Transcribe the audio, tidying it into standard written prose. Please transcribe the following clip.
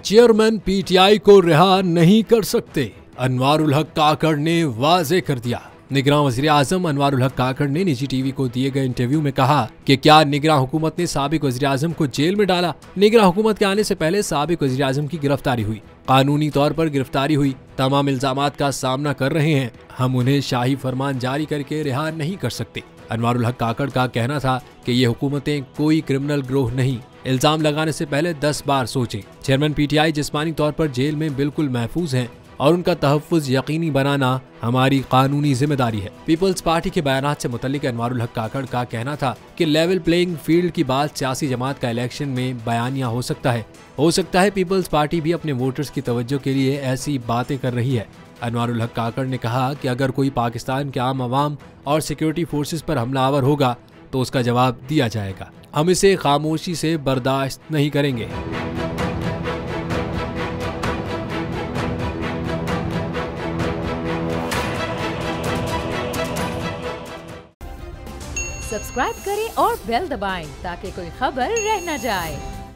Chairman PTI को रिहा नहीं कर सकते, अनवारुल हक काकड़ ने वाजे कर दिया। निगरान वज़ीर आज़म अनवारुल हक काकड़ ने निजी टीवी को दिए गए इंटरव्यू में कहा कि क्या निगरान हुकूमत ने साबिक वज़ीर आज़म को जेल में डाला। निगरान हुकूमत के आने से पहले साबिक वज़ीर आज़म की गिरफ्तारी हुई, कानूनी तौर पर गिरफ्तारी हुई, तमाम इल्जामात का सामना कर रहे हैं। हम उन्हें शाही फरमान जारी करके रिहा नहीं कर सकते। अनवारुल हक काकड़ का कहना था कि ये हुकूमतें कोई क्रिमिनल गिरोह नहीं, इल्जाम लगाने से पहले 10 बार सोचें। चेयरमैन पीटीआई जिस्मानी तौर पर जेल में बिल्कुल महफूज हैं और उनका तहफ़्फ़ुज़ यकीनी बनाना हमारी कानूनी जिम्मेदारी है। पीपल्स पार्टी के बयानात से मुतल्लिक अनवारुल हक काकड़ का कहना था कि लेवल प्लेइंग फील्ड की बात सियासी जमात का इलेक्शन में बयानिया हो सकता है पीपल्स पार्टी भी अपने वोटर्स की तवज्जो के लिए ऐसी बातें कर रही है। अनवारुल हक काकड़ ने कहा कि अगर कोई पाकिस्तान के आम आवाम और सिक्योरिटी फोर्सेस पर हमलावर होगा तो उसका जवाब दिया जाएगा। हम इसे खामोशी से बर्दाश्त नहीं करेंगे। सब्सक्राइब करें और बेल दबाएं ताकि कोई खबर रह न जाए।